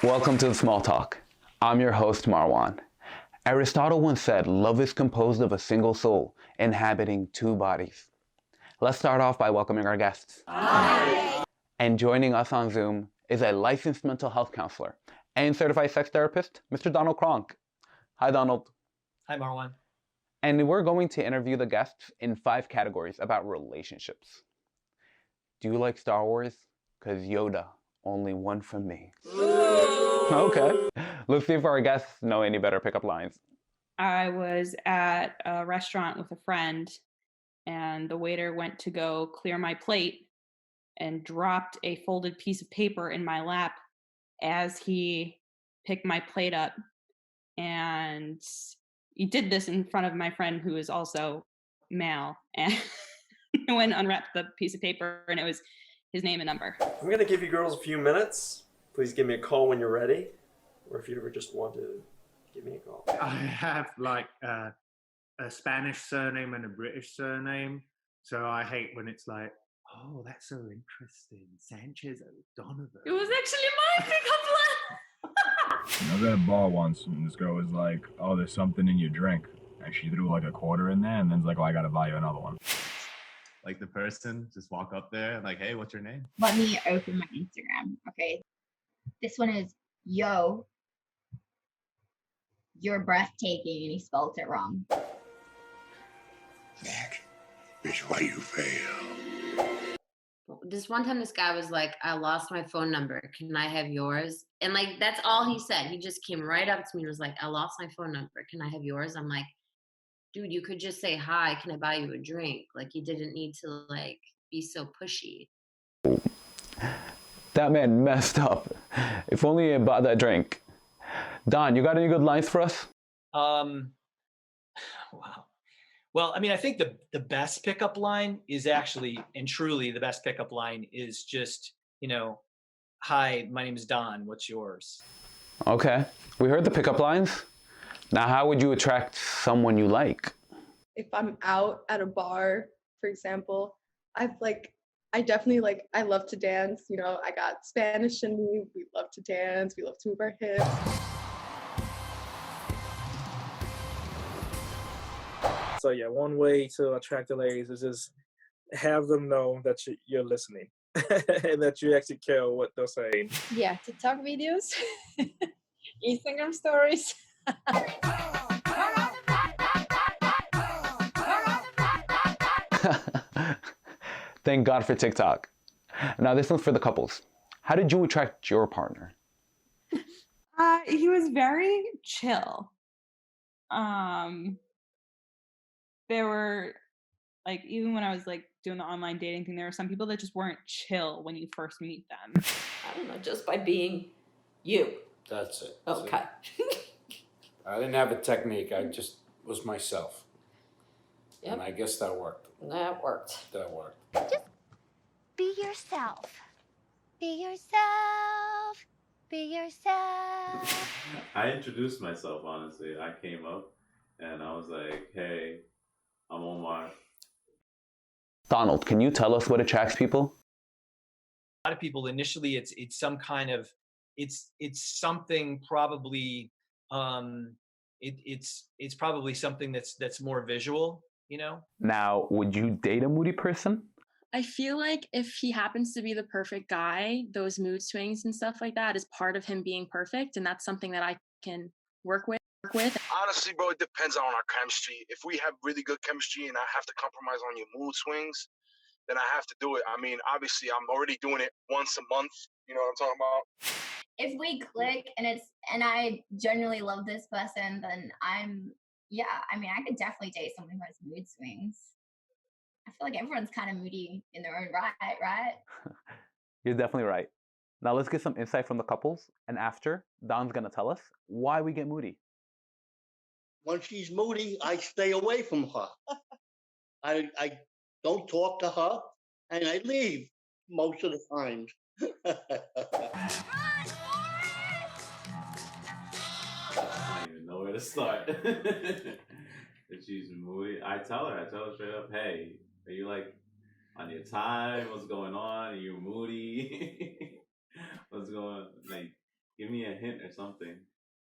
Welcome to the Small Talk. I'm your host, Marwan. Aristotle once said, love is composed of a single soul, inhabiting two bodies. Let's start off by welcoming our guests. Hi. And joining us on Zoom is a licensed mental health counselor and certified sex therapist, Mr. Donald Cronk. Hi, Donald. Hi, Marwan. And we're going to interview the guests in 5 categories about relationships. Do you like Star Wars? Because Yoda, only one from me. Okay. Let's see if our guests know any better pickup lines. I was at a restaurant with a friend, and the waiter went to go clear my plate and dropped a folded piece of paper in my lap as he picked my plate up. And he did this in front of my friend, who is also male. And I went and unwrapped the piece of paper, and it was his name and number. I'm going to give you girls a few minutes. Please give me a call when you're ready, or if you ever just want to give me a call. I have like a Spanish surname and a British surname, so I hate when it's like, oh, that's so interesting, Sanchez O'Donovan. It was actually my pickup line. I was at a bar once, and this girl was like, oh, there's something in your drink. And she threw like a quarter in there, and then's like, oh, I gotta buy you another one. Like the person just walk up there and like, hey, what's your name? Let me open my Instagram. Okay. This one is, yo, you're breathtaking, and he spelled it wrong. Nick, bitch, why you fail? This one time this guy was like, I lost my phone number. Can I have yours? And like, that's all he said. He just came right up to me and was like, I lost my phone number. Can I have yours? I'm like, dude, you could just say, hi, can I buy you a drink? Like, you didn't need to like be so pushy. That man messed up. If only he bought that drink. Don, you got any good lines for us? Wow. Well, I mean, I think the best pickup line is actually, and truly the best pickup line is just, hi, my name is Don, what's yours? Okay, we heard the pickup lines. Now, how would you attract someone you like? If I'm out at a bar, for example, I definitely I love to dance. I got Spanish in me. We love to dance. We love to move our hips. So yeah, one way to attract the ladies is just have them know that you're listening and that you actually care what they're saying. Yeah, TikTok videos, Instagram stories. Thank God for TikTok. Now this one's for the couples. How did you attract your partner? He was very chill. There were, even when I was doing the online dating thing, there were some people that just weren't chill when you first meet them. I don't know, just by being you. That's it. Okay. I didn't have a technique. I just was myself. Yep. And I guess that worked. That worked. Just be yourself. Be yourself. Be yourself. I introduced myself, honestly. I came up and I was like, hey, I'm Omar. Donald, can you tell us what attracts people? A lot of people initially, it's some kind of, it's something probably, it's probably something that's more visual, Now, would you date a moody person? I feel like if he happens to be the perfect guy, those mood swings and stuff like that is part of him being perfect, and that's something that I can work with. Honestly, bro, it depends on our chemistry. If we have really good chemistry and I have to compromise on your mood swings, then I have to do it. I mean, obviously, I'm already doing it once a month. You know what I'm talking about? If we click and I genuinely love this person, then I could definitely date someone who has mood swings. I feel like everyone's kind of moody in their own right? You're definitely right. Now let's get some insight from the couples, and after, Don's gonna tell us why we get moody. When she's moody, I stay away from her. I don't talk to her, and I leave most of the time. I don't even know where to start. If she's moody, I tell her straight up, hey, are you on your time? What's going on? Are you moody? What's going on? Give me a hint or something.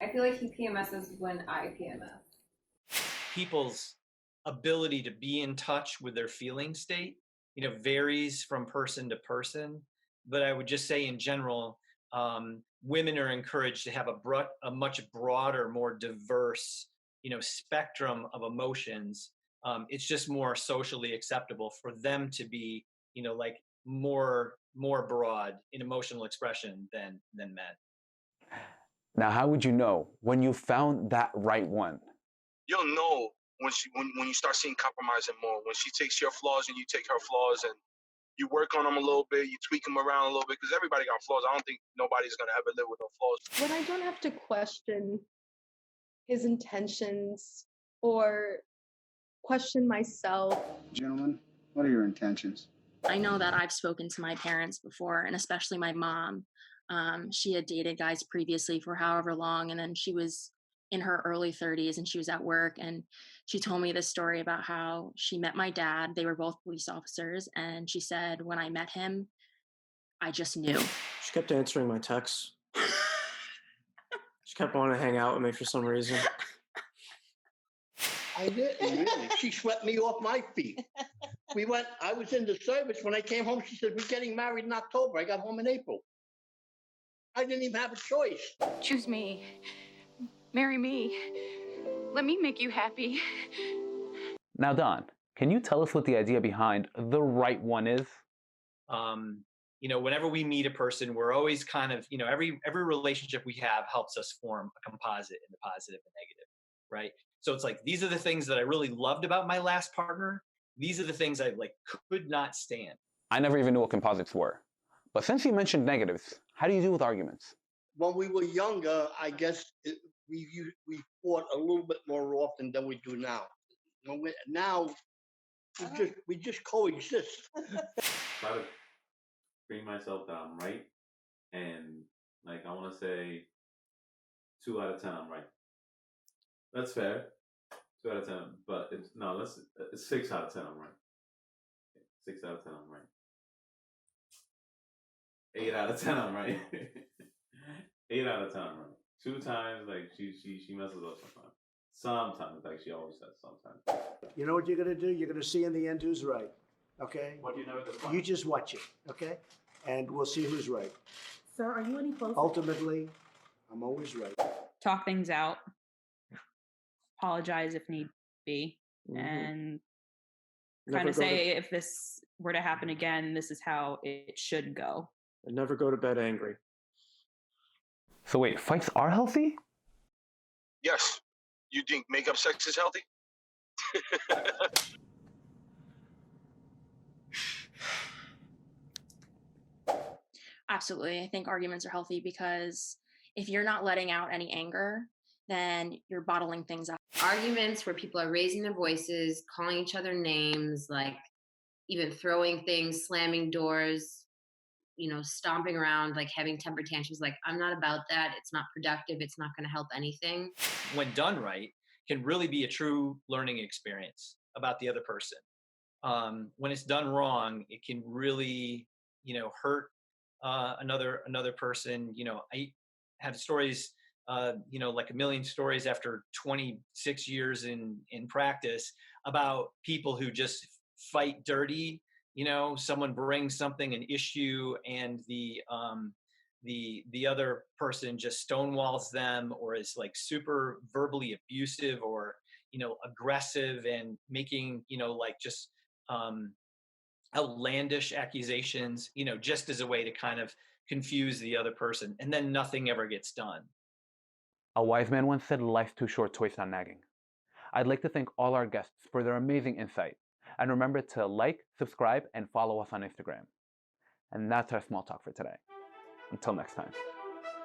I feel like he PMSs when I PMS. People's ability to be in touch with their feeling state, varies from person to person. But I would just say in general, women are encouraged to have a much broader, more diverse, spectrum of emotions. It's just more socially acceptable for them to be, like more broad in emotional expression than men. Now, how would you know when you found that right one? You'll know when you start seeing compromising more. When she takes your flaws and you take her flaws, and you work on them a little bit, you tweak them around a little bit, because everybody got flaws. I don't think nobody's gonna ever live with no flaws. When I don't have to question his intentions or question myself. Gentlemen, what are your intentions? I know that I've spoken to my parents before, and especially my mom. She had dated guys previously for however long, and then she was in her early 30s and she was at work, and she told me this story about how she met my dad. They were both police officers, and she said, when I met him, I just knew. She kept answering my texts. She kept wanting to hang out with me for some reason. I didn't really. She swept me off my feet. I was in the service. When I came home, she said, we're getting married in October. I got home in April. I didn't even have a choice. Choose me. Marry me. Let me make you happy. Now, Don, can you tell us what the idea behind the right one is? Whenever we meet a person, we're always kind of, every relationship we have helps us form a composite in the positive and negative, right? So it's like, these are the things that I really loved about my last partner. These are the things I could not stand. I never even knew what composites were. But since you mentioned negatives, how do you deal with arguments? When we were younger, I guess we fought a little bit more often than we do now. Now, we just coexist. Try to bring myself that I'm right, and I want to say 2 out of 10 I'm right. That's fair. 2 out of 10, but it's 6 out of 10 I'm right. 6 out of 10 I'm right. 8 out of 10 I'm right. 8 out of 10 I'm right. 2 times she messes up sometimes. Sometimes she always says sometimes. You know what you're gonna do? You're gonna see in the end who's right. Okay? What do you know at this point? You just watch it, okay? And we'll see who's right. Sir, are you any closer? Ultimately, I'm always right. Talk things out. Apologize if need be. And kind of say, if this were to happen again, this is how it should go. And never go to bed angry. So wait, fights are healthy? Yes. You think makeup sex is healthy? Absolutely. I think arguments are healthy because if you're not letting out any anger, then you're bottling things up. Arguments where people are raising their voices, calling each other names, even throwing things, slamming doors, stomping around, having temper tantrums. I'm not about that. It's not productive. It's not going to help anything. When done right, can really be a true learning experience about the other person. When it's done wrong, it can really, hurt another person. I have stories, a million stories after 26 years in practice about people who just fight dirty. Someone brings something, an issue, and the other person just stonewalls them, or is super verbally abusive or aggressive and making just outlandish accusations, just as a way to kind of confuse the other person, and then nothing ever gets done. A wise man once said, life's too short to waste on nagging. I'd like to thank all our guests for their amazing insight. And remember to like, subscribe, and follow us on Instagram. And that's our small talk for today. Until next time.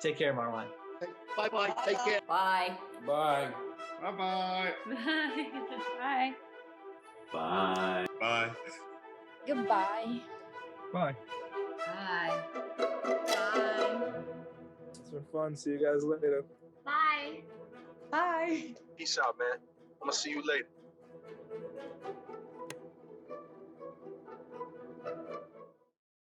Take care, Marwan. Bye-bye. Take care. Bye. Bye. Bye-bye. Bye. Bye. Bye. Bye. Goodbye. Bye. Bye. Bye. It's been fun. See you guys later. Bye. Bye. Peace out, man. I'm gonna see you later.